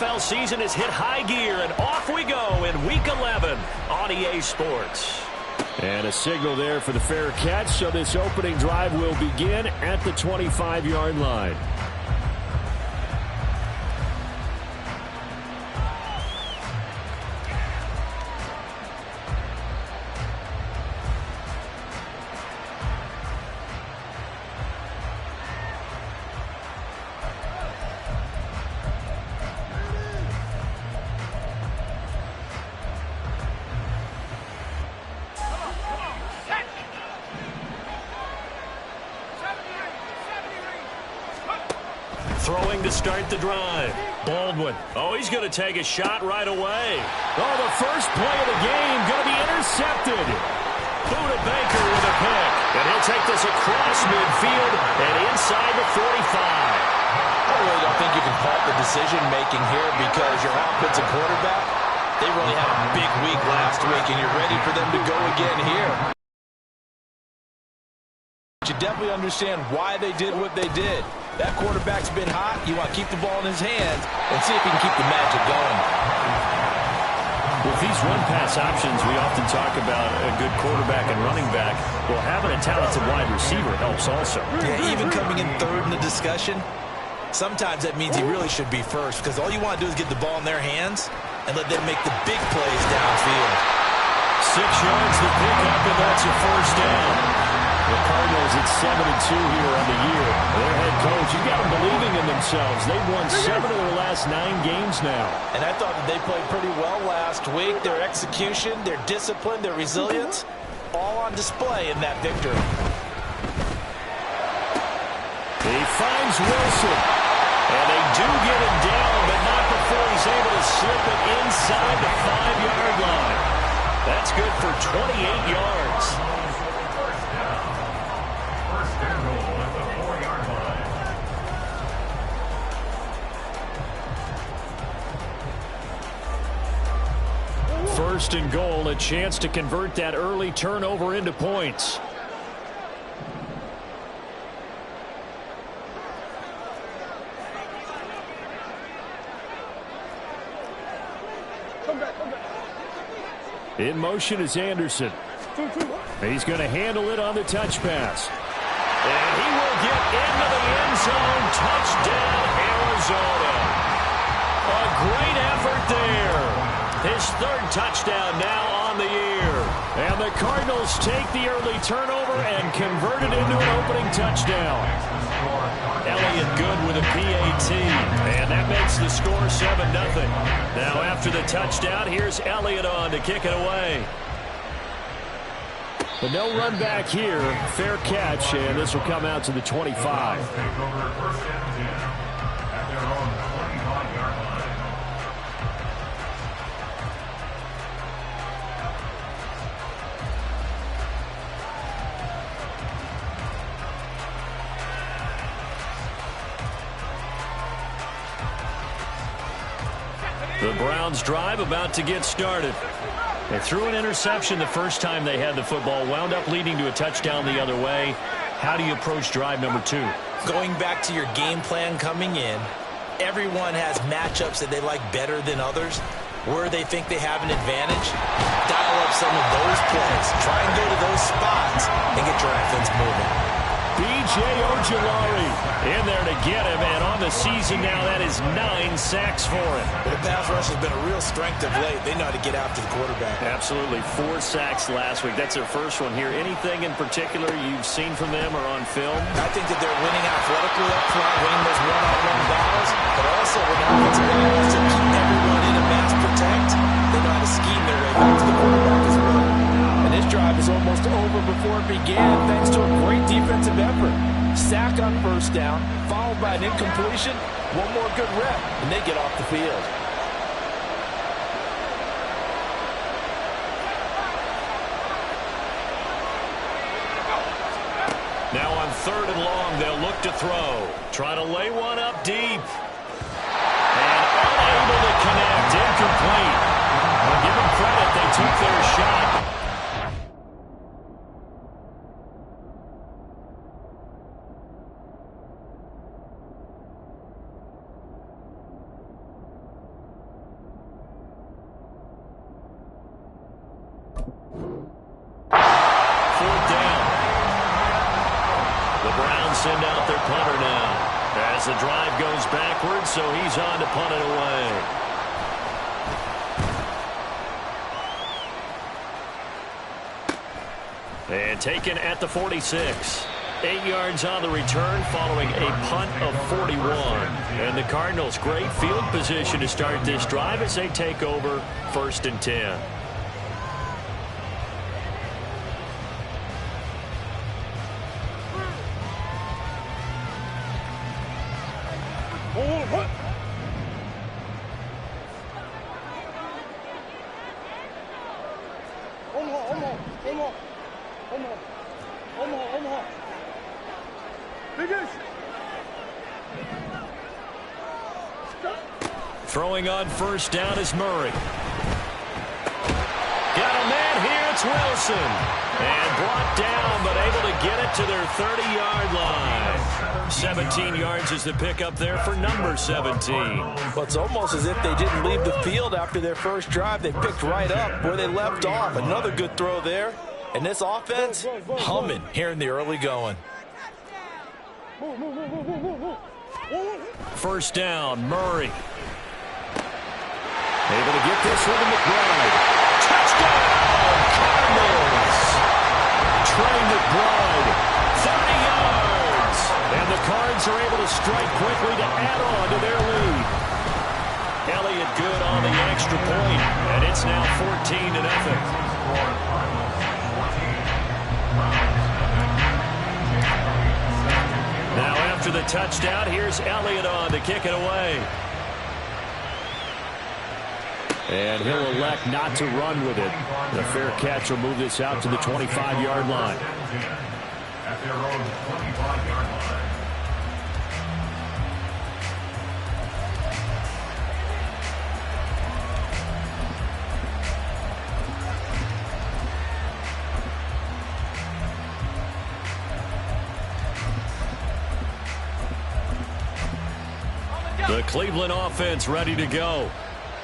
NFL season has hit high gear, and off we go in Week 11 on EA Sports. And a signal there for the fair catch, so this opening drive will begin at the 25-yard line. Throwing to start the drive. Baldwin. Oh, he's going to take a shot right away. Oh, the first play of the game going to be intercepted. Buda Baker with a pick. And he'll take this across midfield and inside the 45. I really don't think you can fault the decision-making here because your offensive quarterback, they really had a big week last week, and you're ready for them to go again here. You definitely understand why they did what they did. That quarterback's been hot. You want to keep the ball in his hands and see if he can keep the magic going. With these run-pass options, we often talk about a good quarterback and running back. Well, having a talented wide receiver helps also. Yeah, even coming in third in the discussion, sometimes that means he really should be first because all you want to do is get the ball in their hands and let them make the big plays downfield. 6 yards to pick up, and that's a first down. The Cardinals at 7-2 here on the year. Their head coach, you got them believing in themselves. They've won 7 of their last 9 games now. And I thought that they played pretty well last week. Their execution, their discipline, their resilience, all on display in that victory. He finds Wilson. And they do get him down, but not before he's able to slip it inside the 5-yard line. That's good for 28 yards. First and goal, a chance to convert that early turnover into points. In motion is Anderson. He's going to handle it on the touch pass. And he will get into the end zone. Touchdown, Arizona. A great effort there. His 3rd touchdown now on the year. And the Cardinals take the early turnover and convert it into an opening touchdown. Elliott good with a PAT. And that makes the score 7-0. Now after the touchdown, here's Elliott on to kick it away. But no run back here. Fair catch, and this will come out to the 25. The Browns drive about to get started. They threw an interception the first time they had the football, wound up leading to a touchdown the other way. How do you approach drive number 2? Going back to your game plan coming in, everyone has matchups that they like better than others. Where they think they have an advantage, dial up some of those plays. Try and go to those spots and get your offense moving. B.J. Ojulari in there to get him, and on the season now, that is 9 sacks for him. The pass rush has been a real strength of late. They know how to get after the quarterback. Absolutely. 4 sacks last week. That's their first one here. Anything in particular you've seen from them or on film? I think that they're winning athletically up front, winning those one-on-one battles, but also with offensive ability to keep everyone in a mass protect. They know how to scheme their way back to the quarterback as well. This drive is almost over before it began thanks to a great defensive effort. Sack on first down, followed by an incompletion, one more good rep, and they get off the field. Now on 3rd and long, they'll look to throw. Try to lay one up deep. And unable to connect, incomplete. Well, give them credit, they took their shot. Fourth down. The Browns send out their punter now. As the drive goes backwards, so he's on to punt it away. And taken at the 46. 8 yards on the return following a punt of 41. And the Cardinals, great field position to start this drive as they take over 1st and 10. Throwing on 1st down is Murray. Got a man here, it's Wilson. And brought down, but able to get it to their 30-yard line. 17 yards is the pickup there for number 17. Well, it's almost as if they didn't leave the field after their first drive. They picked right up where they left off. Another good throw there. And this offense, humming here in the early going. 1st down, Murray. Able to get this one to McBride. Touchdown, Cardinals. Trey McBride, 30 yards. And the Cards are able to strike quickly to add on to their lead. Elliott good on the extra point, and it's now 14-0. Now after the touchdown, here's Elliott on to kick it away. And he'll elect not to run with it. The fair catch will move this out to the 25-yard line. At their own 25-yard line. The Cleveland offense ready to go.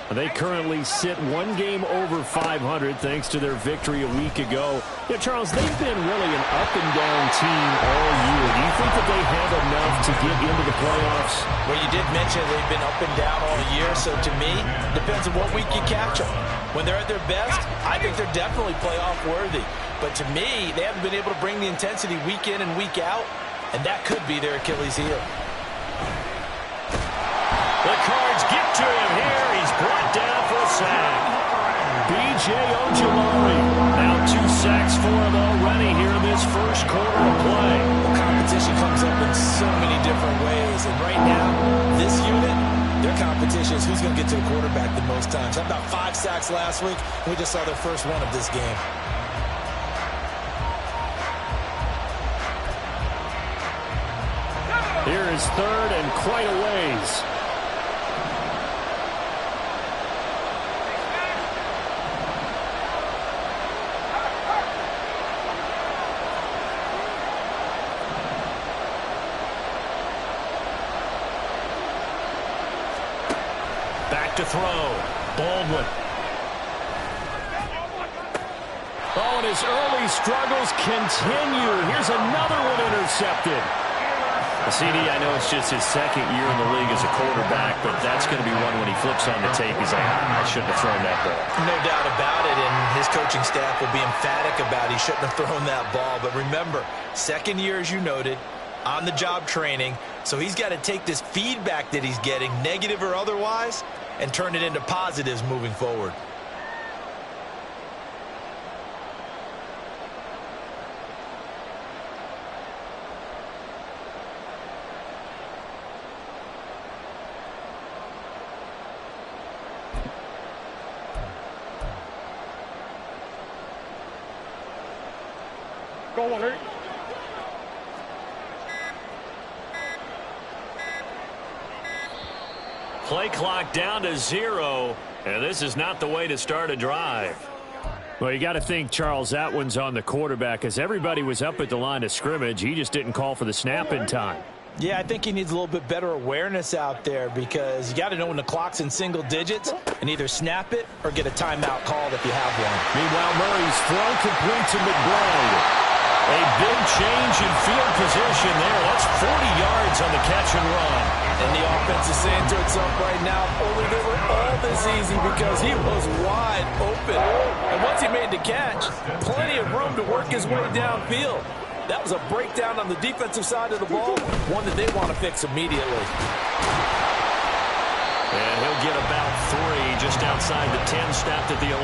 They currently sit 1 game over 500 thanks to their victory a week ago. Yeah, Charles, they've been really an up-and-down team all year. Do you think that they have enough to get into the playoffs? Well, you did mention they've been up and down all year, so to me, depends on what week you catch them. When they're at their best, I think they're definitely playoff-worthy. But to me, they haven't been able to bring the intensity week in and week out, and that could be their Achilles heel. The Cards get to him here. He's brought down for a sack. B.J. Ojulari. Now 2 sacks for him already here in this first quarter of play. Well, competition comes up in so many different ways. And right now, this unit, their competition is who's going to get to the quarterback the most times. How about 5 sacks last week? We just saw their first one of this game. Here is 3rd and quite a ways. To throw. Baldwin. Oh, and his early struggles continue. Here's another one intercepted. CD, I know it's just his 2nd year in the league as a quarterback, but that's going to be one when he flips on the tape. He's like, I shouldn't have thrown that ball. No doubt about it, and his coaching staff will be emphatic about he shouldn't have thrown that ball. But remember, 2nd year, as you noted, on-the-job training, so he's got to take this feedback that he's getting, negative or otherwise, and turn it into positives moving forward. Go on, Eric. Play clock down to 0, and this is not the way to start a drive. Well, you got to think, Charles, that one's on the quarterback, as everybody was up at the line of scrimmage. He just didn't call for the snap in time. Yeah, I think he needs a little bit better awareness out there because you got to know when the clock's in single digits and either snap it or get a timeout called if you have one. Meanwhile, Murray's throw complete to McBride. A big change in field position there. That's 40 yards on the catch and run. And the offense is saying to itself right now, only they were all this easy because he was wide open. And once he made the catch, plenty of room to work his way downfield. That was a breakdown on the defensive side of the ball, one that they want to fix immediately. And he'll get about 3 just outside the 10, snapped at the 11.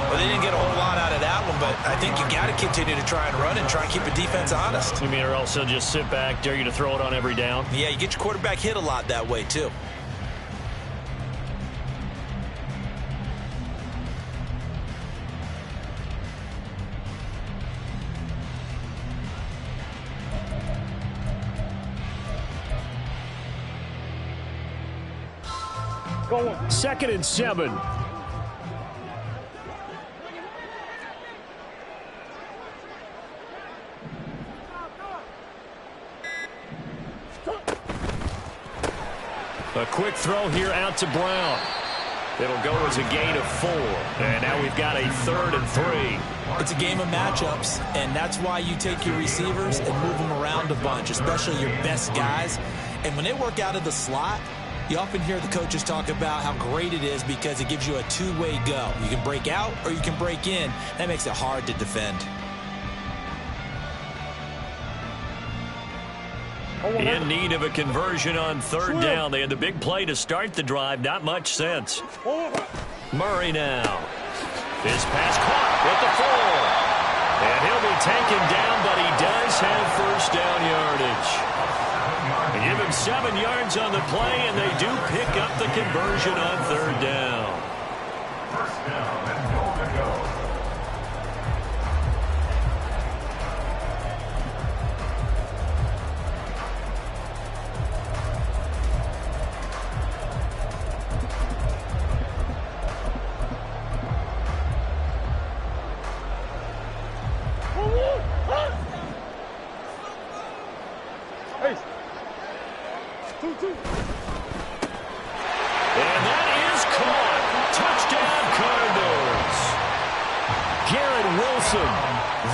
Well, they didn't get a whole lot out of that one, but I think you got to continue to try and run and try and keep the defense honest. You mean, or else they'll just sit back, dare you to throw it on every down? Yeah, you get your quarterback hit a lot that way, too. Second and 7. A quick throw here out to Brown. It'll go as a gain of 4. And now we've got a 3rd and 3. It's a game of matchups, and that's why you take your receivers and move them around a bunch, especially your best guys. And when they work out of the slot, you often hear the coaches talk about how great it is because it gives you a two-way go. You can break out or you can break in. That makes it hard to defend. In need of a conversion on 3rd down. They had the big play to start the drive. Not much sense. Murray now. His pass caught with the 4. And he'll be taken down, but he does have first down yardage. They give him 7 yards on the play, and they do pick up the conversion on 3rd down. First down and goal to go. And that is caught. Touchdown, Cardinals. Garrett Wilson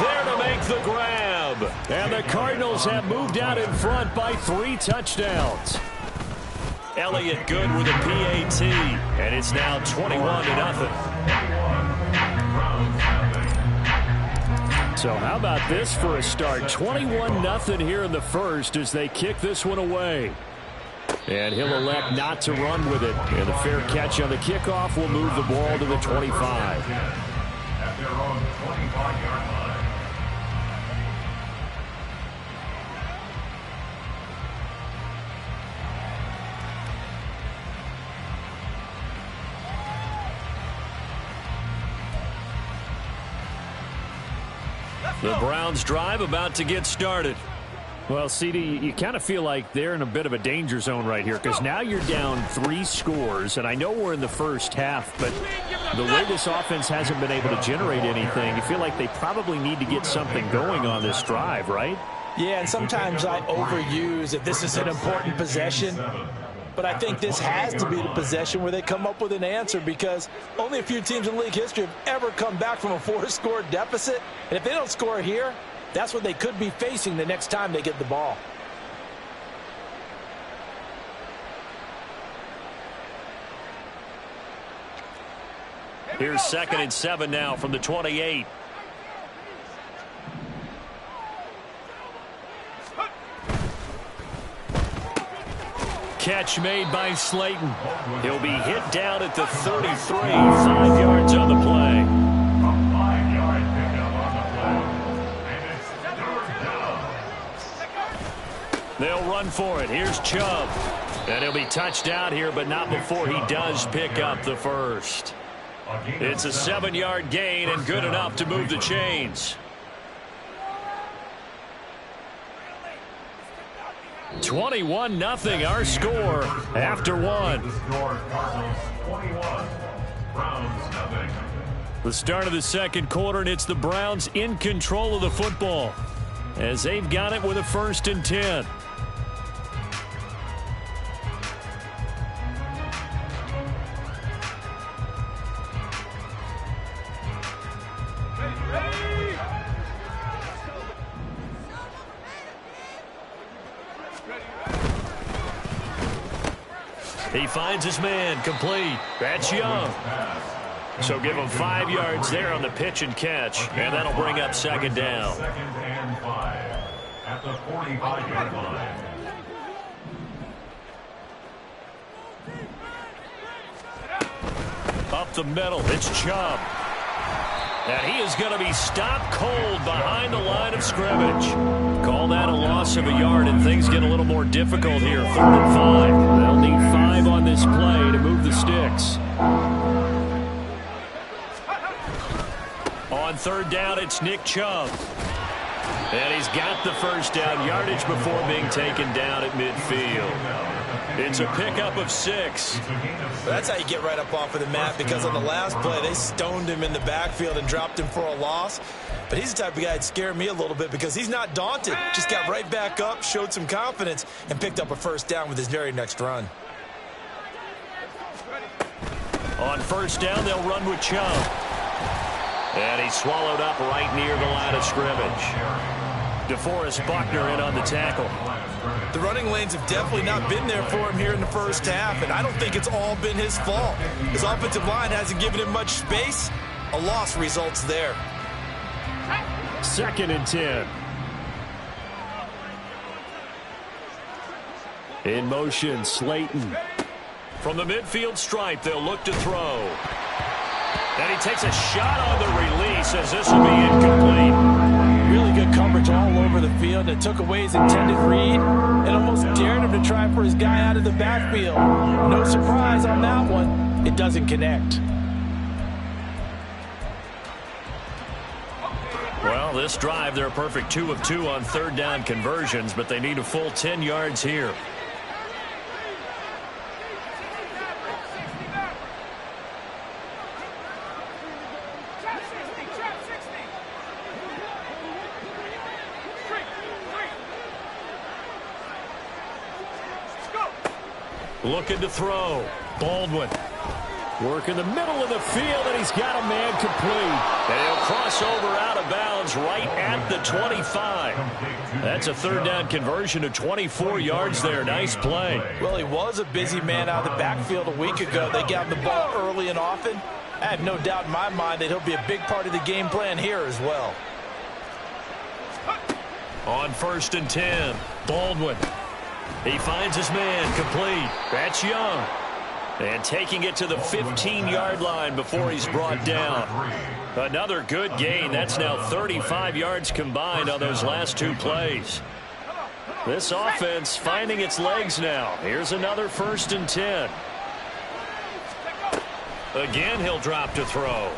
there to make the grab. And the Cardinals have moved out in front by 3 touchdowns. Elliott good with a PAT. And it's now 21-0. So how about this for a start? 21-0 here in the first as they kick this one away. And he'll elect not to run with it. And the fair catch on the kickoff will move the ball to the 25. At their own 25-yard line. The Browns drive about to get started. Well, CD, you kind of feel like they're in a bit of a danger zone right here because now you're down 3 scores, and I know we're in the first half, but the way this offense hasn't been able to generate anything, you feel like they probably need to get something going on this drive, right? Yeah, and sometimes I overuse if this is an important possession. But I think this has to be the possession where they come up with an answer because only a few teams in league history have ever come back from a 4-score deficit. And if they don't score here, that's what they could be facing the next time they get the ball. Here's 2nd and 7 now from the 28. Catch made by Slayton. He'll be hit down at the 33. 5 yards on the play. A 5-yard pickup on the play. And it's 3rd down. They'll run for it. Here's Chubb. And he'll be touched out here, but not before he does pick up the first. It's a 7-yard gain and good enough to move the chains. 21-0 our score after 1. The start of the second quarter, and it's the Browns in control of the football as they've got it with a 1st and 10. He finds his man, complete. That's Young. So give him 5 yards there on the pitch and catch, and that'll bring up second down. Second and 5 at the 45-yard line. Up the middle, it's Chubb. And he is going to be stopped cold behind the line of scrimmage. Call that a loss of a yard, and things get a little more difficult here. 3rd and 5. They'll need 5 on this play to move the sticks. On 3rd down, it's Nick Chubb. And he's got the first down yardage before being taken down at midfield. It's a pickup of 6. That's how you get right up off of the mat, because on the last play, they stoned him in the backfield and dropped him for a loss. But he's the type of guy that scared me a little bit because he's not daunted. Just got right back up, showed some confidence, and picked up a first down with his very next run. On 1st down, they'll run with Chubb. And he's swallowed up right near the line of scrimmage. DeForest Buckner in on the tackle. The running lanes have definitely not been there for him here in the first half, and I don't think it's all been his fault. His offensive line hasn't given him much space. A loss results there. 2nd and 10. In motion, Slayton. From the midfield stripe, they'll look to throw. And he takes a shot on the release as this will be incomplete. Really good coverage all over the field. It took away his intended read and almost dared him to try for his guy out of the backfield. No surprise on that one. It doesn't connect. Well, this drive, they're a perfect 2 of 2 on 3rd down conversions, but they need a full 10 yards here. Looking to throw. Baldwin. Work in the middle of the field, and he's got a man complete. And he'll cross over out of bounds right at the 25. That's a 3rd down conversion of 24 yards there. Nice play. Well, he was a busy man out of the backfield a week ago. They got him the ball early and often. I have no doubt in my mind that he'll be a big part of the game plan here as well. On 1st and 10, Baldwin. He finds his man, complete. That's Young. And taking it to the 15-yard line before he's brought down. Another good gain. That's now 35 yards combined on those last 2 plays. This offense finding its legs now. Here's another 1st and 10. Again, he'll drop to throw.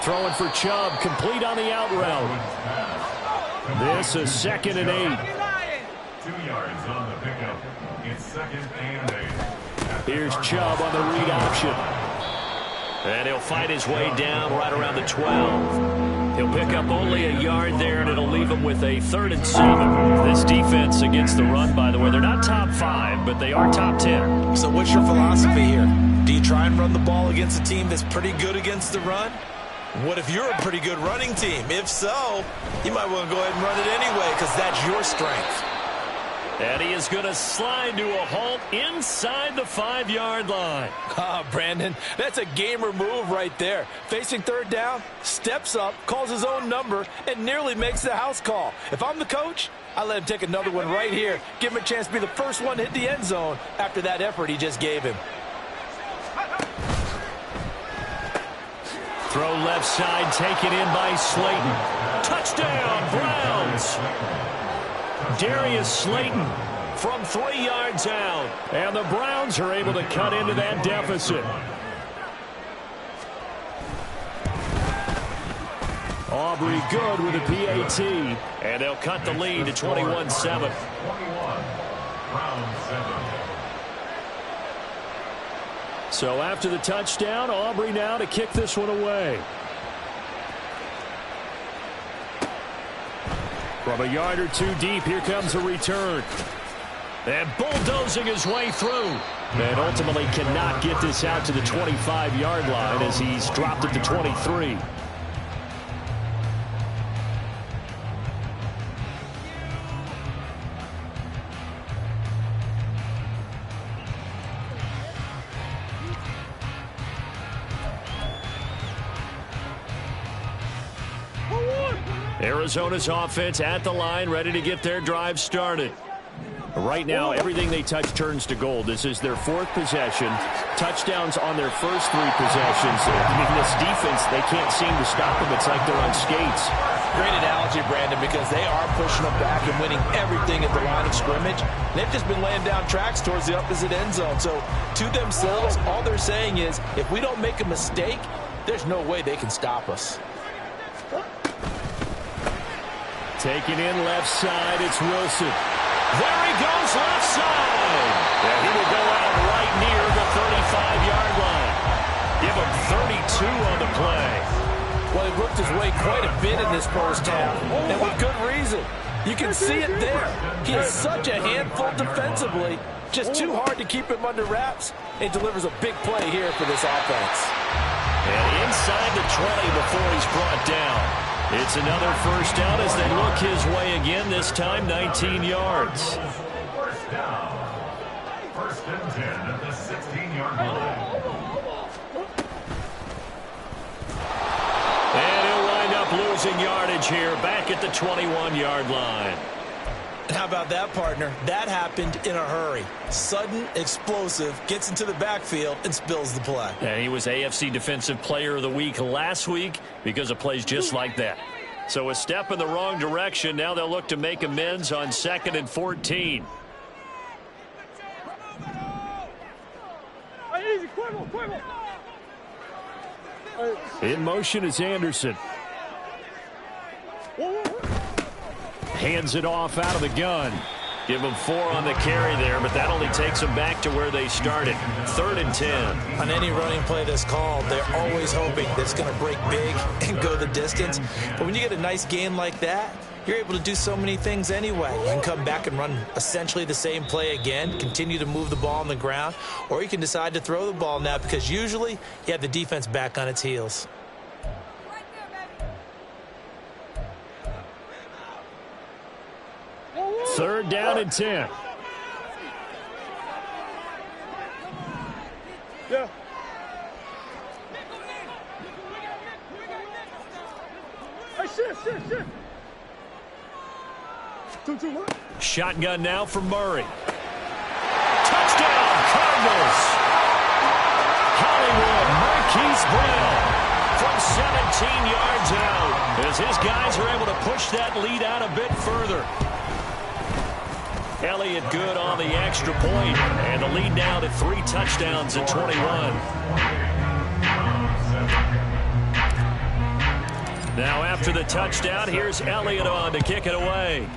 Throwing for Chubb, complete on the out route. This is 2nd and 8. 2 yards on the pickup. It's 2nd and 8. Here's Chubb on the read option. And he'll fight his way down right around the 12. He'll pick up only a yard there, and it'll leave him with a 3rd and 7. This defense against the run, by the way, they're not top 5, but they are top 10. So what's your philosophy here? Do you try and run the ball against a team that's pretty good against the run? What if you're a pretty good running team? If so, you might want to go ahead and run it anyway because that's your strength. And he is going to slide to a halt inside the 5-yard line. Ah, Brandon, that's a gamer move right there. Facing 3rd down, steps up, calls his own number, and nearly makes the house call. If I'm the coach, I let him take another one right here. Give him a chance to be the first one to hit the end zone after that effort he just gave him. Throw left side, taken in by Slayton. Touchdown, Browns! Darius Slayton from 3 yards out. And the Browns are able to cut into that deficit. Aubrey good with a PAT. And they'll cut the lead to 21-7. So after the touchdown, Aubrey now to kick this one away. From a yard or 2 deep, here comes a return. And bulldozing his way through. And ultimately cannot get this out to the 25-yard line as he's dropped it to 23. Arizona's offense at the line, ready to get their drive started. Right now, everything they touch turns to gold. This is their 4th possession. Touchdowns on their first 3 possessions. I mean, this defense, they can't seem to stop them. It's like they're on skates. Great analogy, Brandon, because they are pushing them back and winning everything at the line of scrimmage. They've just been laying down tracks towards the opposite end zone. So, to themselves, all they're saying is, if we don't make a mistake, there's no way they can stop us. Taking in left side, it's Wilson. There he goes left side. And he will go out right near the 35-yard line. Give him 32 on the play. Well, he worked his way quite a bit in this first half, and with good reason. You can see it there. He is such a handful defensively. Just too hard to keep him under wraps. He delivers a big play here for this offense. And inside the 20 before he's brought down. It's another first down as they look his way again, this time 19 yards. First down. First and 10 at the 16-yard line. And he'll wind up losing yardage here back at the 21-yard line. And how about that, partner? That happened in a hurry. Sudden, explosive, gets into the backfield and spills the play. And he was AFC Defensive Player of the Week last week because of plays just like that. So a step in the wrong direction. Now they'll look to make amends on 2nd and 14. In motion is Anderson. Hands it off out of the gun. Give them 4 on the carry there, but that only takes them back to where they started. 3rd and 10. On any running play that's called, they're always hoping that it's going to break big and go the distance. But when you get a nice game like that, you're able to do so many things anyway. You can come back and run essentially the same play again, continue to move the ball on the ground, or you can decide to throw the ball now because usually you have the defense back on its heels. Third down and 10. Yeah. Hey, shift. Two. Shotgun now for Murray. Touchdown, Cardinals. Hollywood Marquise Brown from 17 yards out as his guys are able to push that lead out a bit further. Elliott good on the extra point, and the lead now to 3 touchdowns at 21. Now after the touchdown, here's Elliott on to kick it away.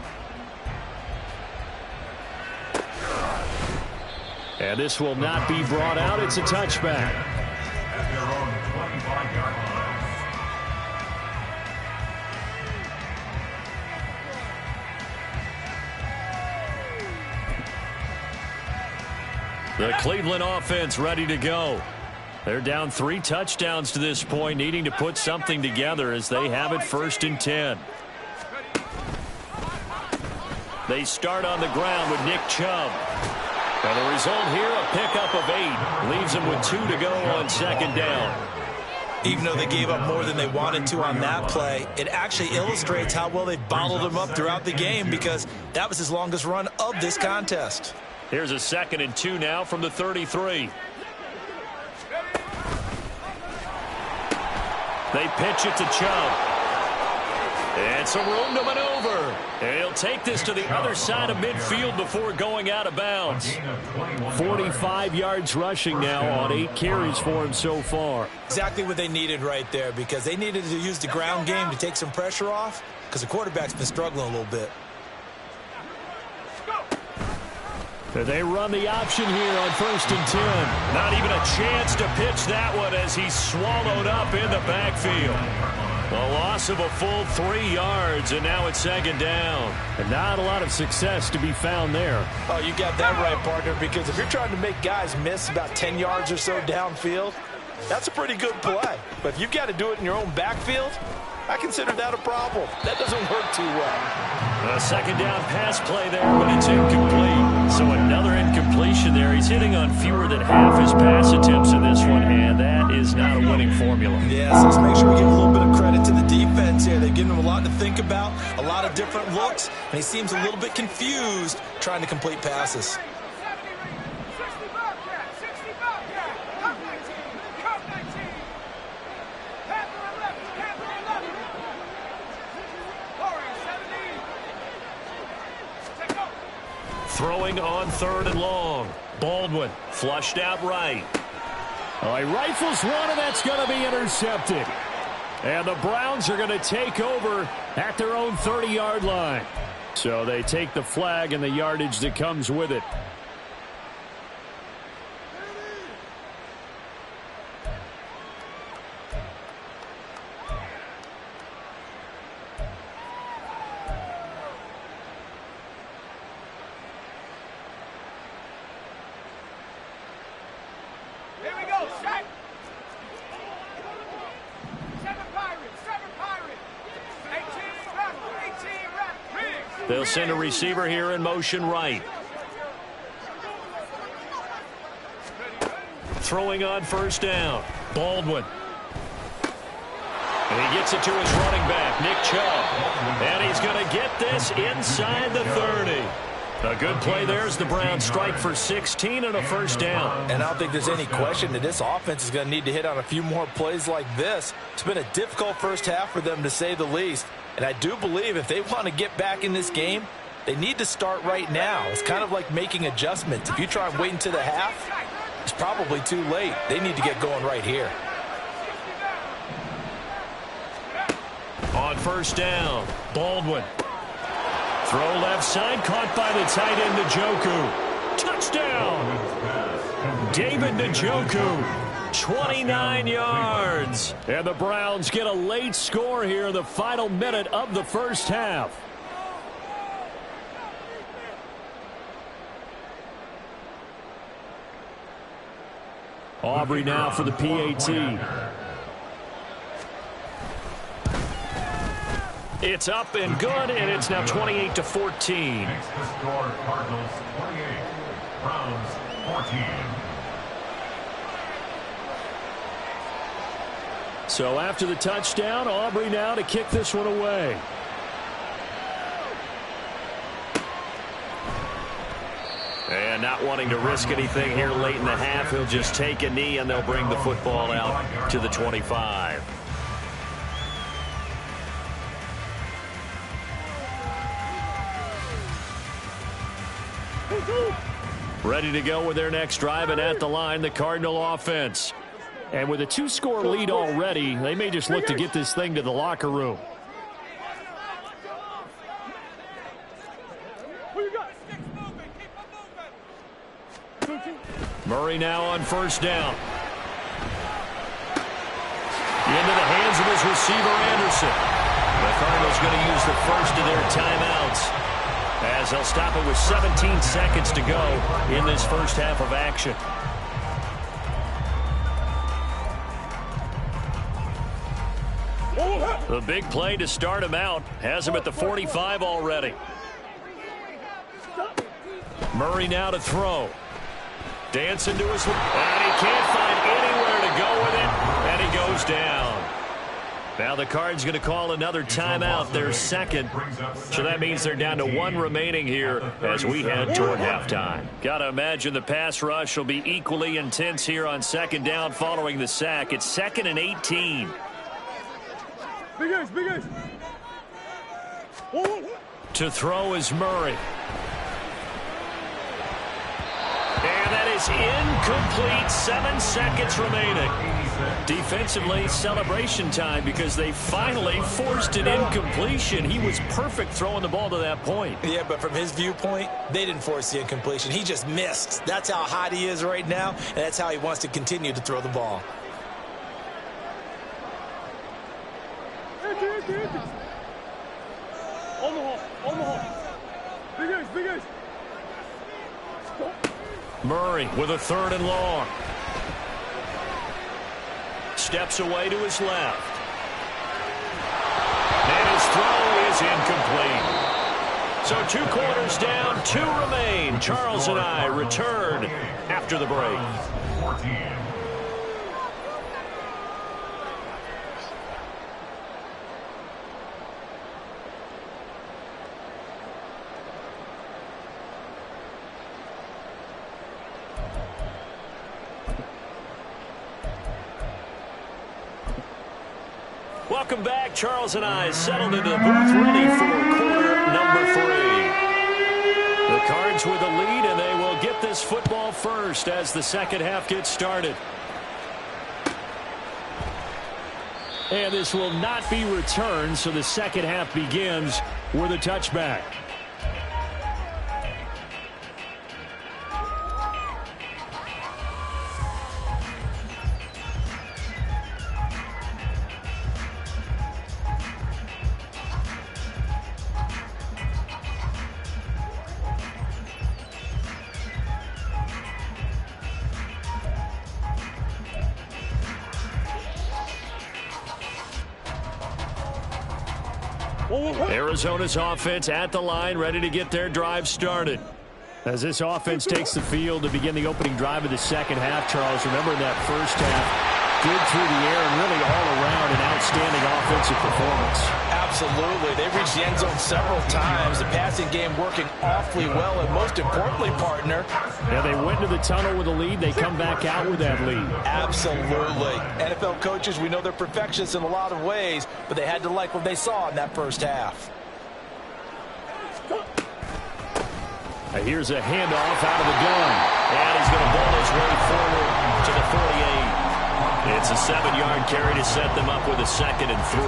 And this will not be brought out. It's a touchback. At their own 25-yard line. The Cleveland offense ready to go. They're down 3 touchdowns to this point, needing to put something together as they have it 1st and 10. They start on the ground with Nick Chubb. And the result here, a pickup of 8. Leaves them with 2 to go on 2nd down. Even though they gave up more than they wanted to on that play, it actually illustrates how well they bottled him up throughout the game because that was his longest run of this contest. Here's a 2nd and 2 now from the 33. They pitch it to Chubb. And some room to maneuver. And he'll take this to the other side of midfield before going out of bounds. 45 yards rushing now on 8 carries for him so far. Exactly what they needed right there because they needed to use the ground game to take some pressure off because the quarterback's been struggling a little bit. They run the option here on 1st and 10. Not even a chance to pitch that one as he's swallowed up in the backfield. A loss of a full 3 yards, and now it's 2nd down. And not a lot of success to be found there. Oh, you got that right, partner, because if you're trying to make guys miss about 10 yards or so downfield, that's a pretty good play. But if you've got to do it in your own backfield, I consider that a problem. That doesn't work too well. A 2nd down pass play there, but it's incomplete. So another incompletion there. He's hitting on fewer than half his pass attempts in this one, and that is not a winning formula. Yeah, so let's make sure we give a little bit of credit to the defense here. They've given them a lot to think think about, a lot of different looks, and he seems a little bit confused trying to complete passes. Throwing on 3rd and long. Baldwin flushed out right. He rifles one, and that's going to be intercepted. And the Browns are going to take over at their own 30-yard line. So they take the flag and the yardage that comes with it. They'll send a receiver here in motion right. Throwing on 1st down. Baldwin. And he gets it to his running back, Nick Chubb. And he's going to get this inside the 30. A good play there as the Browns strike for 16 and a 1st down. And I don't think there's any question that this offense is going to need to hit on a few more plays like this. It's been a difficult first half for them, to say the least. And I do believe if they want to get back in this game, they need to start right now. It's kind of like making adjustments. If you try and wait until the half, it's probably too late. They need to get going right here. On 1st down, Baldwin. Throw left side, caught by the tight end, Njoku. Touchdown! David Njoku. 29 yards. And the Browns get a late score here in the final minute of the first half. Aubrey now for the PAT. It's up and good, and it's now 28-14. Makes the score Cardinals 28, Browns 14. So after the touchdown, Aubrey now to kick this one away. And not wanting to risk anything here late in the half, he'll just take a knee and they'll bring the football out to the 25. Ready to go with their next drive, and at the line, the Cardinal offense. And with a 2-score lead already, they may just look to get this thing to the locker room. Murray now on 1st down. Into the hands of his receiver, Anderson. The Cardinals going to use the first of their timeouts, as they'll stop it with 17 seconds to go in this first half of action. The big play to start him out has him at the 45 already. Murray now to throw. Dancing to his, and he can't find anywhere to go with it, and he goes down. Now the Cards going to call another timeout, their second. So that means they're down to 1 remaining here as we head toward halftime. Got to imagine the pass rush will be equally intense here on 2nd down following the sack. It's 2nd and 18. Big ace, big ace. To throw is Murray. And that is incomplete. 7 seconds remaining. Defensively, celebration time because they finally forced an incompletion. He was perfect throwing the ball to that point. Yeah, but from his viewpoint, they didn't force the incompletion. He just missed. That's how hot he is right now, and that's how he wants to continue to throw the ball. On the hole. Big ace, big ace. Murray with a 3rd and long. Steps away to his left. And his throw is incomplete. So 2 quarters down, 2 remain. Charles and I return after the break. 14. Welcome back. Charles and I settled into the booth ready for quarter number 3. The Cards with a lead, and they will get this football first as the second half gets started. And this will not be returned, so the second half begins with a touchback. Arizona's offense at the line, ready to get their drive started. As this offense takes the field to begin the opening drive of the second half, Charles, remember in that first half, good through the air and really all around an outstanding offensive performance. Absolutely. They've reached the end zone several times. The passing game working awfully well, and most importantly, partner. Yeah, they went to the tunnel with a lead. They come back out with that lead. Absolutely. NFL coaches, we know they're perfectionists in a lot of ways, but they had to like what they saw in that first half. Here's a handoff out of the gun. And he's going to ball his way forward to the 48. It's a 7-yard carry to set them up with a 2nd and 3.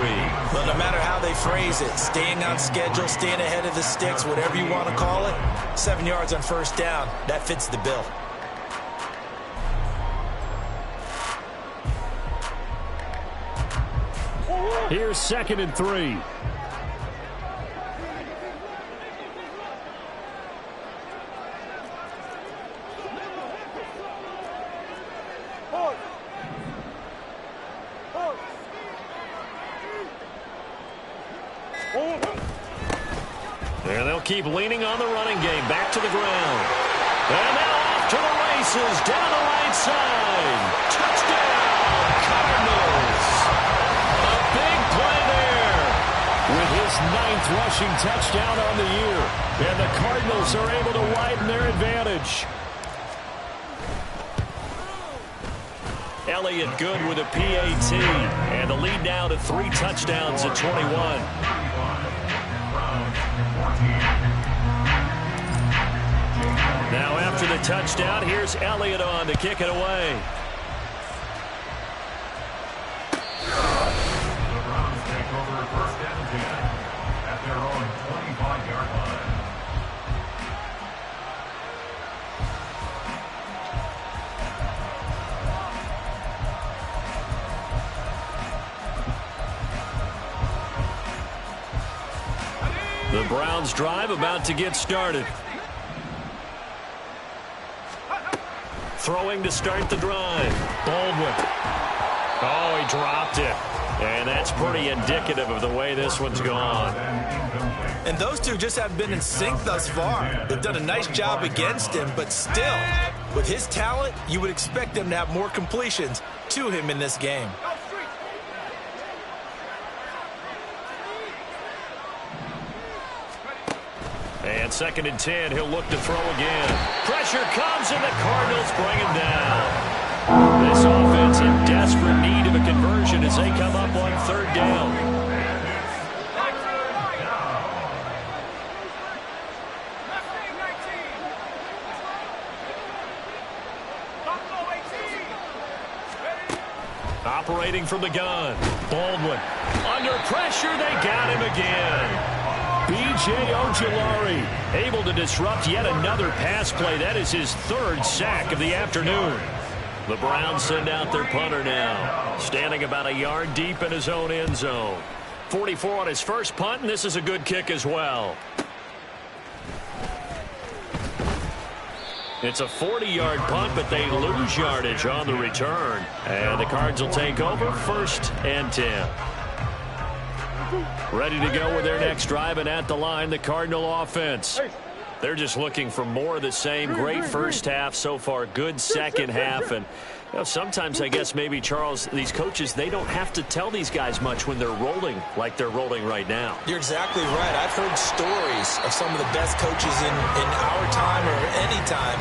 But no matter how they phrase it, staying on schedule, staying ahead of the sticks, whatever you want to call it, 7 yards on first down, that fits the bill. Here's 2nd and 3. And they'll keep leaning on the running game. Back to the ground. And now off to the races. Down the right side. Touchdown, Cardinals. A big play there. With his 9th rushing touchdown on the year. And the Cardinals are able to widen their advantage. Elliott good with a PAT. And the lead now to 3 touchdowns at 21. Now after the touchdown, here's Elliott on to kick it away. The Browns take over 1st and 10 at their own 25-yard line. The Browns drive about to get started. Throwing to start the drive. Baldwin. Oh, he dropped it. And that's pretty indicative of the way this one's gone. And those two just have been in sync thus far. They've done a nice job against him, but still, with his talent, you would expect them to have more completions to him in this game. And 2nd and 10, he'll look to throw again. Pressure comes, and the Cardinals bring him down. This offense in desperate need of a conversion as they come up on 3rd down. Operating from the gun. Baldwin. Under pressure, they got him again. B.J. Ojulari able to disrupt yet another pass play. That is his 3rd sack of the afternoon. The Browns send out their punter now. Standing about a yard deep in his own end zone. 44 on his first punt, and this is a good kick as well. It's a 40-yard punt, but they lose yardage on the return. And the Cards will take over 1st and 10. Ready to go with their next drive, and at the line, the Cardinal offense. They're just looking for more of the same. Great first half so far, good second half. And you know, sometimes I guess maybe, Charles, these coaches, they don't have to tell these guys much when they're rolling like they're rolling right now. You're exactly right. I've heard stories of some of the best coaches in our time or any time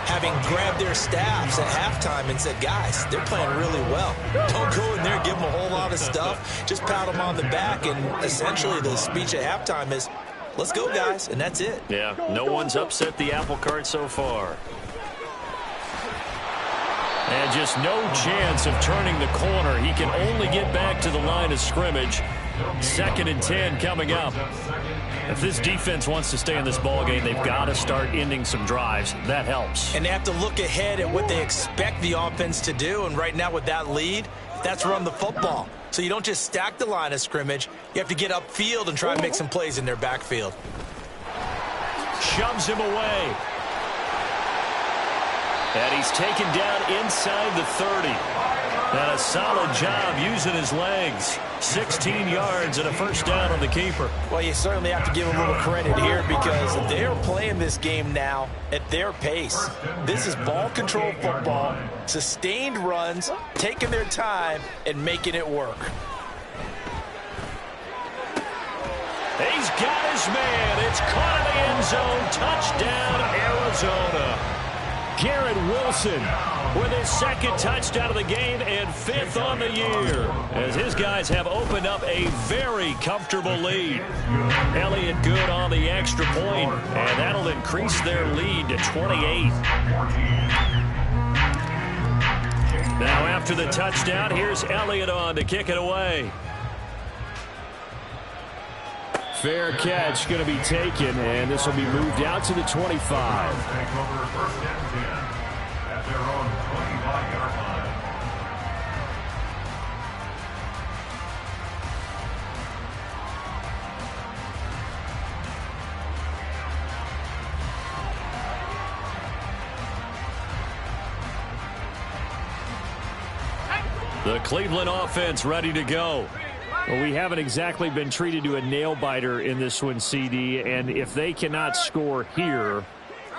having grabbed their staffs at halftime and said, guys, they're playing really well. Don't go in there and give them a whole lot of stuff. Just pat them on the back, and essentially the speech at halftime is, let's go, guys, and that's it. Yeah, no one's upset the apple cart so far. And just no chance of turning the corner. He can only get back to the line of scrimmage. 2nd and 10 coming up. If this defense wants to stay in this ballgame, they've got to start ending some drives. That helps. And they have to look ahead at what they expect the offense to do. And right now with that lead, that's run the football. So you don't just stack the line of scrimmage. You have to get upfield and try and make some plays in their backfield. Shoves him away. And he's taken down inside the 30. And a solid job using his legs. 16 yards and a first down on the keeper. Well, you certainly have to give him a little credit here because they're playing this game now at their pace. This is ball control football, sustained runs, taking their time, and making it work. He's got his man. It's caught in the end zone. Touchdown, Arizona. Garrett Wilson with his 2nd touchdown of the game and 5th on the year, as his guys have opened up a very comfortable lead. Elliott good on the extra point, and that'll increase their lead to 28. Now after the touchdown, here's Elliott on to kick it away. Fair catch going to be taken, and this will be moved out to the 25. Take over 1st and 10 at their own 25-yard line. The Cleveland offense ready to go. Well, we haven't exactly been treated to a nail-biter in this one, CD, and if they cannot score here,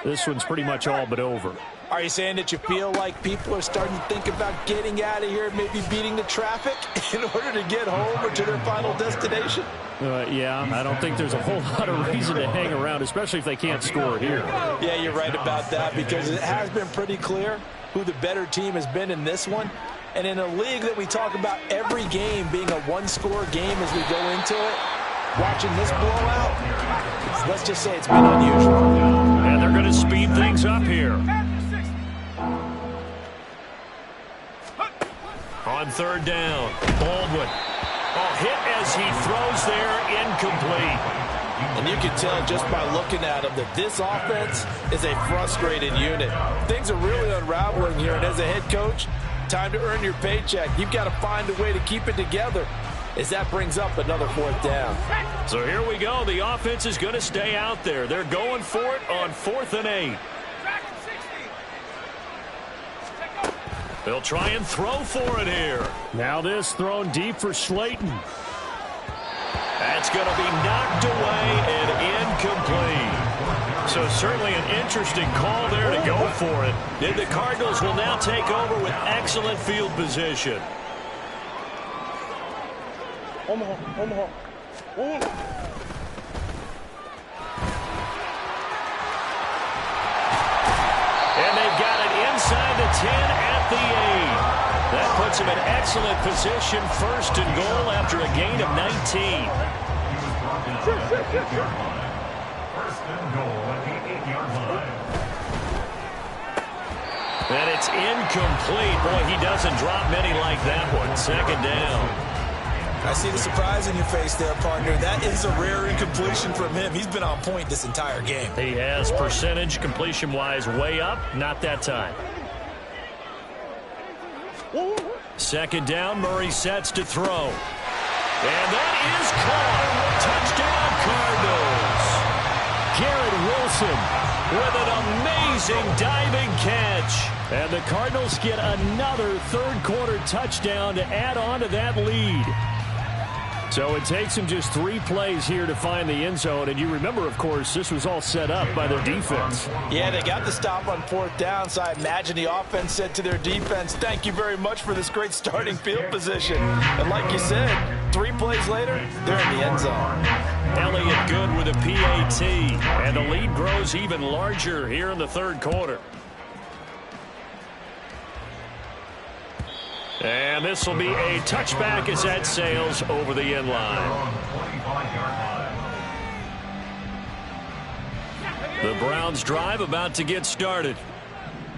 this one's pretty much all but over. Are you saying that you feel like people are starting to think about getting out of here, maybe beating the traffic in order to get home or to their final destination? Yeah, I don't think there's a whole lot of reason to hang around, especially if they can't score here. Yeah, you're right about that because it has been pretty clear who the better team has been in this one. And in a league that we talk about every game being a one-score game as we go into it, watching this blowout, let's just say it's been unusual. And they're going to speed things up here. On 3rd down, Baldwin. Hit as he throws there, incomplete. And you can tell just by looking at him that this offense is a frustrated unit. Things are really unraveling here, and as a head coach, time to earn your paycheck. You've got to find a way to keep it together as that brings up another 4th down. So here we go. The offense is going to stay out there. They're going for it on 4th and 8. They'll try and throw for it here. Now this thrown deep for Slayton. That's going to be knocked away and incomplete. So certainly an interesting call there to go for it. And the Cardinals will now take over with excellent field position. Omaha. And they've got it inside the 10 at the 8. That puts him in excellent position, 1st and goal after a gain of 19. 1st and goal at the 8-yard line. And it's incomplete. Boy, he doesn't drop many like that one. 2nd down. I see the surprise in your face there, partner. That is a rare incompletion from him. He's been on point this entire game. He has percentage completion-wise way up. Not that time. 2nd down, Murray sets to throw. And that is caught. Touchdown, Cardinals. Garrett Wilson with an amazing diving catch. And the Cardinals get another 3rd quarter touchdown to add on to that lead. So it takes them just 3 plays here to find the end zone. And you remember, of course, this was all set up by their defense. Yeah, they got the stop on 4th down, so I imagine the offense said to their defense, thank you very much for this great starting field position. And like you said, 3 plays later, they're in the end zone. Elliott good with a PAT. And the lead grows even larger here in the 3rd quarter. And this will be a touchback as that sails over the end line. The Browns drive about to get started.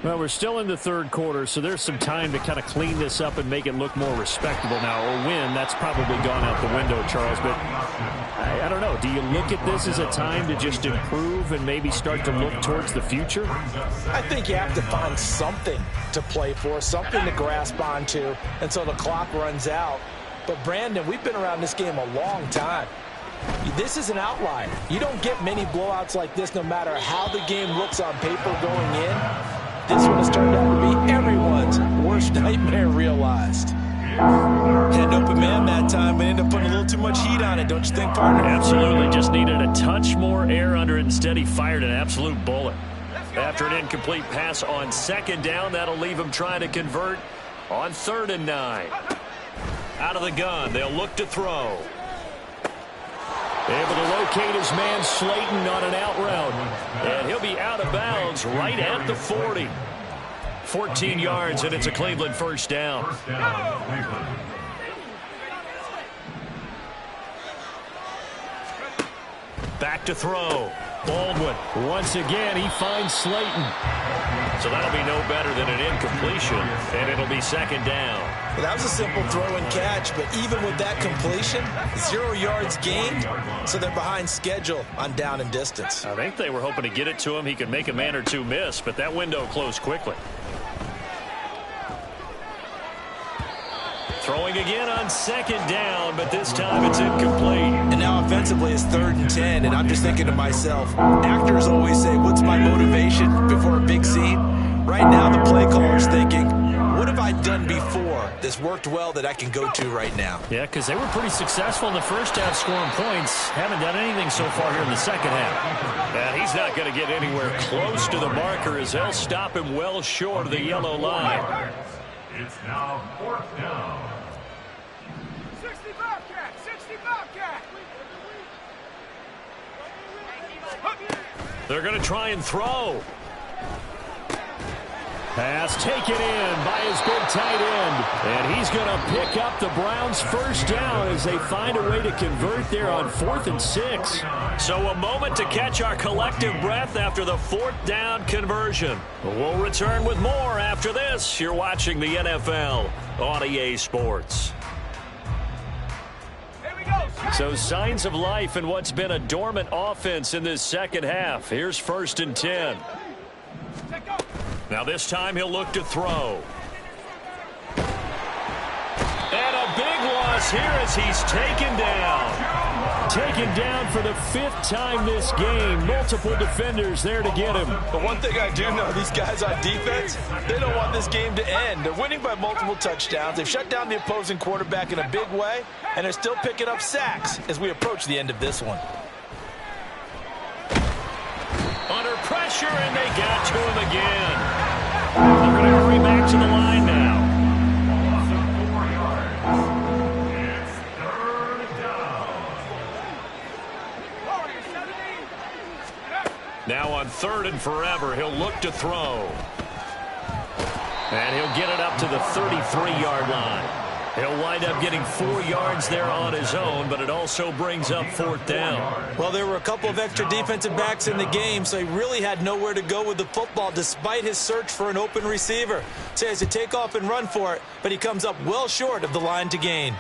Well, we're still in the third quarter, so there's some time to kind of clean this up and make it look more respectable now. Or win, that's probably gone out the window, Charles. But I don't know. Do you look at this as a time to just improve and maybe start to look towards the future? I think you have to find something to play for, something to grasp onto until the clock runs out. But, Brandon, we've been around this game a long time. This is an outlier. You don't get many blowouts like this no matter how the game looks on paper going in. This one has turned out to be everyone's worst nightmare realized. Had an open man that time, but ended up putting a little too much heat on it, don't you think, partner? Absolutely. Just needed a touch more air under it. Instead, he fired an absolute bullet. After an incomplete pass on second down, that'll leave him trying to convert on 3rd and 9. Out of the gun, they'll look to throw. Able to locate his man Slayton on an out route. And he'll be out of bounds right at the 40. 14 yards, and it's a Cleveland first down. Back to throw. Baldwin. Once again, he finds Slayton. So that'll be no better than an incompletion, and it'll be 2nd down. Well, that was a simple throw and catch, but even with that completion, 0 yards gained, so they're behind schedule on down and distance. I think they were hoping to get it to him. He could make a man or two miss, but that window closed quickly. Throwing again on 2nd down, but this time it's incomplete. And now offensively it's 3rd and 10, and I'm just thinking to myself, actors always say, what's my motivation before a big scene? Right now the play caller's thinking, what have I done before that's worked well that I can go to right now? Yeah, because they were pretty successful in the first half scoring points. Haven't done anything so far here in the second half. And he's not going to get anywhere close to the marker as they'll stop him well short of the yellow line. It's now 4th down. 60 Bobcat! 60 Bobcat! They're going to try and throw. Pass taken in by his big tight end. And he's going to pick up the Browns' first down as they find a way to convert there on 4th and 6. So a moment to catch our collective breath after the 4th down conversion. We'll return with more after this. You're watching the NFL on EA Sports. So signs of life in what's been a dormant offense in this second half. Here's 1st and 10. Now this time he'll look to throw. And a big loss here as he's taken down. Taken down for the 5th time this game. Multiple defenders there to get him. But one thing I do know, these guys on defense, they don't want this game to end. They're winning by multiple touchdowns. They've shut down the opposing quarterback in a big way, and they're still picking up sacks as we approach the end of this one. Under pressure, and they got to him again. They're going to hurry back to the line now. It's 3rd down. Now on 3rd and forever, he'll look to throw. And he'll get it up to the 33-yard line. He'll wind up getting 4 yards there on his own, but it also brings up 4th down. Well, there were a couple of extra defensive backs in the game, so he really had nowhere to go with the football despite his search for an open receiver. So he has to take off and run for it, but he comes up well short of the line to gain.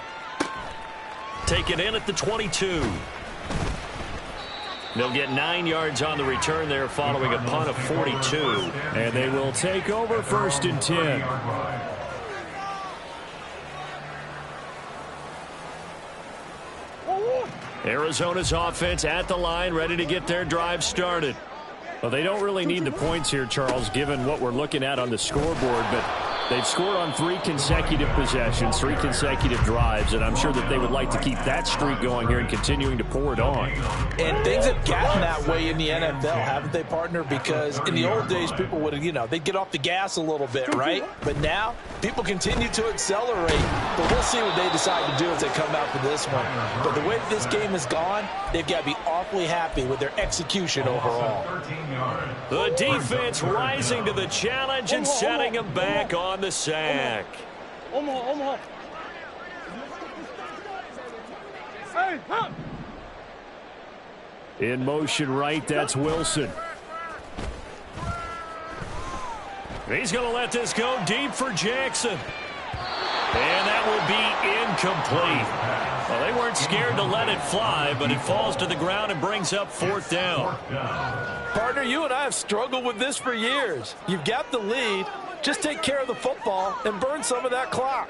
Taken in at the 22. They'll get 9 yards on the return there following a punt of 42. And they will take over 1st and 10. Arizona's offense at the line, ready to get their drive started. Well, they don't really need the points here, Charles, given what we're looking at on the scoreboard, but they've scored on 3 consecutive possessions, 3 consecutive drives, and I'm sure that they would like to keep that streak going here and continuing to pour it on. And things have gotten that way in the NFL, haven't they, partner? Because in the old days, people would have, they'd get off the gas a little bit, right? But now, people continue to accelerate. But we'll see what they decide to do as they come out for this one. But the way this game has gone, they've got to be awfully happy with their execution overall. The defense rising to the challenge and setting him back on the sack. Omaha. Hey, huh? In motion right, that's Wilson. He's going to let this go deep for Jackson. And that will be incomplete. Well, they weren't scared to let it fly, but it falls to the ground and brings up fourth down. Partner, you and I have struggled with this for years. You've got the lead. Just take care of the football and burn some of that clock.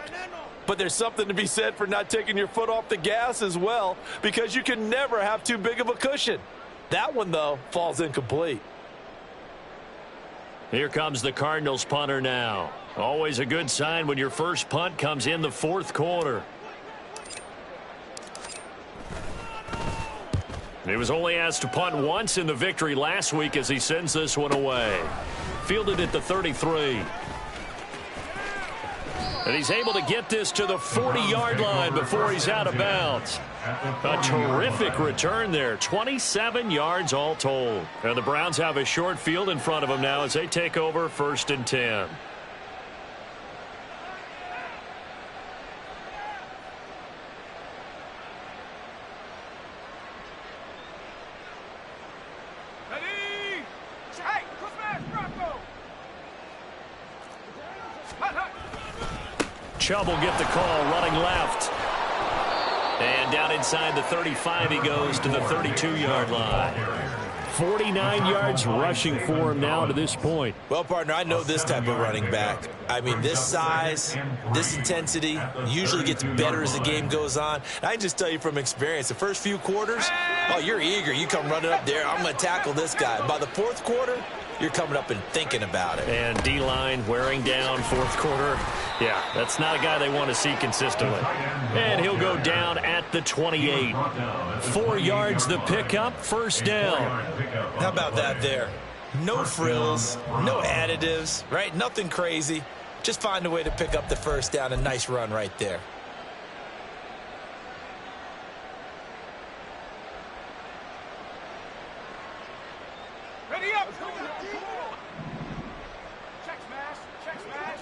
But there's something to be said for not taking your foot off the gas as well, because you can never have too big of a cushion. That one, though, falls incomplete. Here comes the Cardinals punter now. Always a good sign when your first punt comes in the fourth quarter. He was only asked to punt once in the victory last week as he sends this one away. Fielded at the 33. And he's able to get this to the 40-yard line before he's out of bounds. A terrific return there. 27 yards all told. And the Browns have a short field in front of them now as they take over 1st and 10. Chubb will get the call, running left. And down inside the 35 he goes to the 32-yard line. 49 yards rushing for him now to this point. Well, partner, I know this type of running back. I mean, this size, this intensity usually gets better as the game goes on. And I can just tell you from experience, the first few quarters, oh, you're eager. You come running up there, I'm going to tackle this guy. By the fourth quarter, you're coming up and thinking about it. And D-line wearing down fourth quarter. Yeah, that's not a guy they want to see consistently. And he'll go down at the 28. 4 yards the pickup, first down. How about that there? No frills, no additives, right? Nothing crazy. Just find a way to pick up the first down. A nice run right there. Ready up! Check smash! Check smash!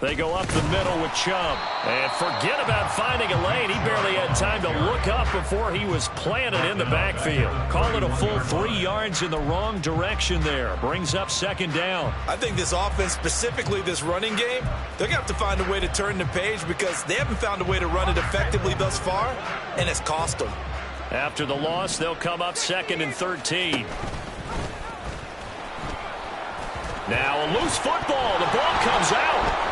They go up the middle with Chubb. And forget about finding a lane. He barely had time to look up before he was planted in the backfield. Call it a full 3 yards in the wrong direction there. Brings up second down. I think this offense, specifically this running game, they're going to have to find a way to turn the page because they haven't found a way to run it effectively thus far, and it's cost them. After the loss, they'll come up 2nd and 13. Now a loose football. The ball comes out.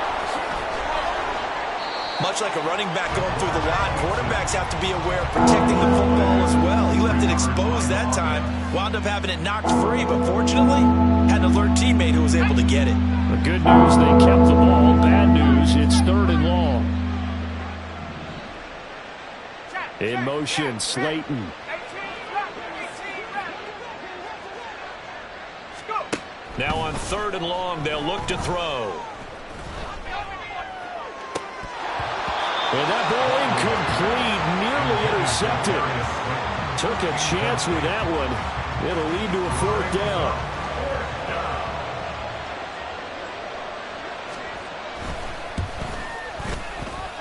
Much like a running back going through the line, quarterbacks have to be aware of protecting the football as well. He left it exposed that time, wound up having it knocked free, but fortunately, had an alert teammate who was able to get it. The good news, they kept the ball. Bad news, it's 3rd and long. In motion, Slayton. Now on 3rd and long, they'll look to throw. And that ball incomplete, nearly intercepted. Took a chance with that one. It'll lead to a 4th down.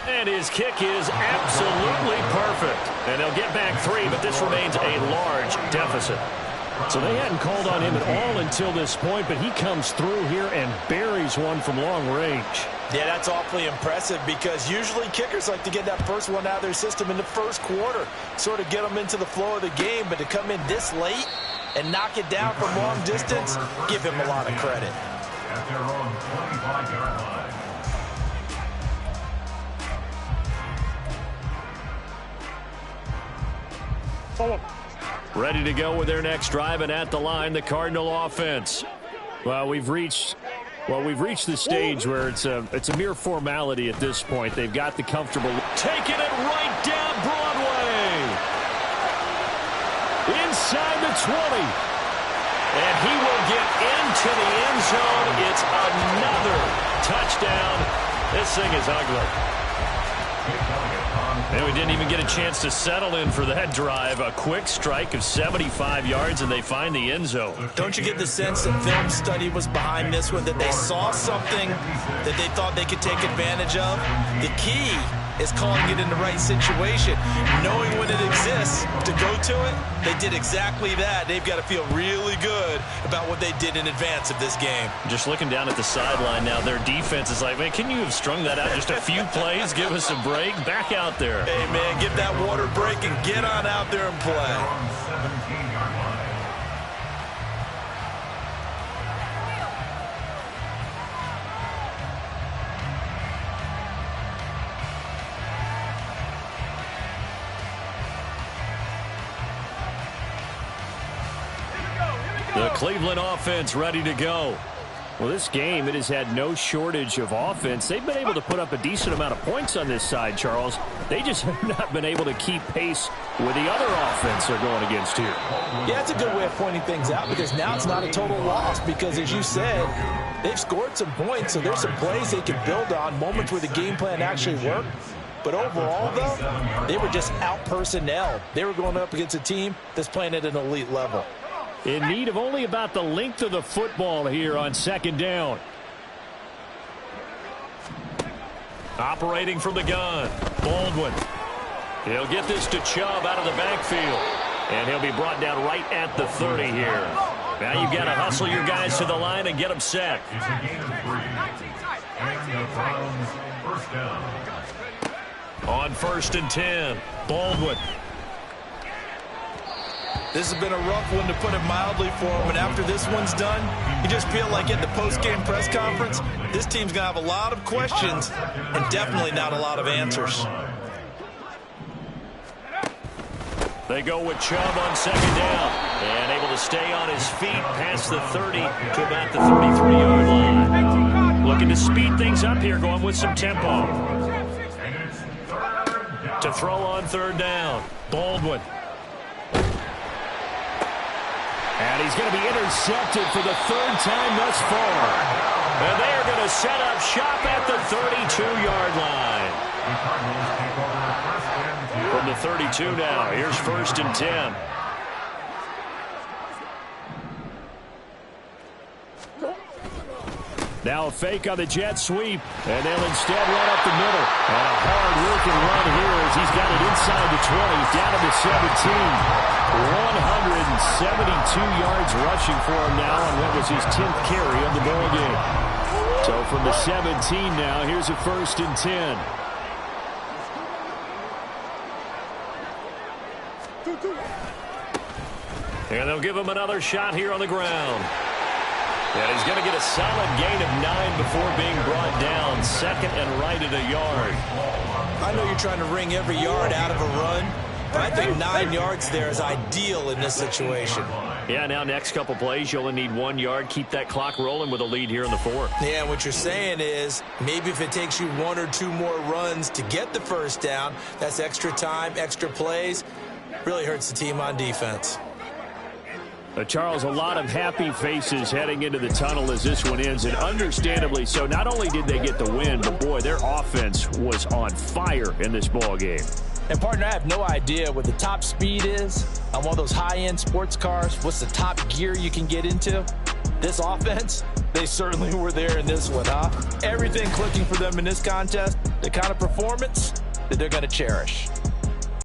And his kick is absolutely perfect. And they'll get back 3, but this remains a large deficit. So they hadn't called on him at all until this point, but he comes through here and buries one from long range. Yeah, that's awfully impressive because usually kickers like to get that first one out of their system in the first quarter, sort of get them into the flow of the game, but to come in this late and knock it down from long distance, give him a lot of credit. At their own 25-yard line. Ready to go with their next drive, and at the line, the Cardinal offense. Well, we've reached the stage where it's a mere formality at this point. They've got the comfortable. Taking it right down Broadway. Inside the 20. And he will get into the end zone. It's another touchdown. This thing is ugly. And we didn't even get a chance to settle in for that drive. A quick strike of 75 yards, and they find the end zone. Don't you get the sense that film study was behind this one, that they saw something that they thought they could take advantage of? The key is calling it in the right situation, knowing when it exists to go to it. They did exactly that. They've got to feel really good about what they did in advance of this game. Just looking down at the sideline now, their defense is like, man, can you have strung that out just a few plays? Give us a break. Back out there. Hey, man, give that water break and get on out there and play. 17-yard line. The Cleveland offense ready to go. Well, this game, it has had no shortage of offense. They've been able to put up a decent amount of points on this side, Charles. They just have not been able to keep pace with the other offense they're going against here. Yeah, it's a good way of pointing things out because now it's not a total loss because, as you said, they've scored some points, so there's some plays they can build on, moments where the game plan actually worked. But overall, though, they were just out-personnel. They were going up against a team that's playing at an elite level. In need of only about the length of the football here on second down. Operating from the gun, Baldwin. He'll get this to Chubb out of the backfield. And he'll be brought down right at the 30 here. Now you've got to hustle your guys to the line and get them set. It's a gain of 3. And the Browns first down. On 1st and 10, Baldwin. This has been a rough one, to put it mildly, for him. And after this one's done, you just feel like at the post-game press conference, this team's going to have a lot of questions and definitely not a lot of answers. They go with Chubb on second down. And able to stay on his feet past the 30 to about the 33-yard line. Looking to speed things up here, going with some tempo. To throw on 3rd down, Baldwin. And he's going to be intercepted for the 3rd time thus far. And they're going to set up shop at the 32-yard line. From the 32 now, here's 1st and 10. Now a fake on the jet sweep, and they'll instead run up the middle. And a hard-working run here as he's got it inside the 20, down to the 17. 172 yards rushing for him now on what was his 10th carry of the ball game. So from the 17 now, here's a 1st and 10. And they'll give him another shot here on the ground. And he's going to get a solid gain of 9 before being brought down. 2nd and right at a yard. I know you're trying to wring every yard out of a run, but I think 9 yards there is ideal in this situation. Yeah, now next couple plays, you only need 1 yard. Keep that clock rolling with a lead here in the 4th. Yeah, and what you're saying is maybe if it takes you 1 or 2 more runs to get the 1st down, that's extra time, extra plays. Really hurts the team on defense. Charles, a lot of happy faces heading into the tunnel as this one ends, and understandably so. Not only did they get the win, but boy, their offense was on fire in this ball game. And partner, I have no idea what the top speed is on one of those high-end sports cars. What's the top gear you can get into? This offense, they certainly were there in this one, huh? Everything clicking for them in this contest, the kind of performance that they're going to cherish.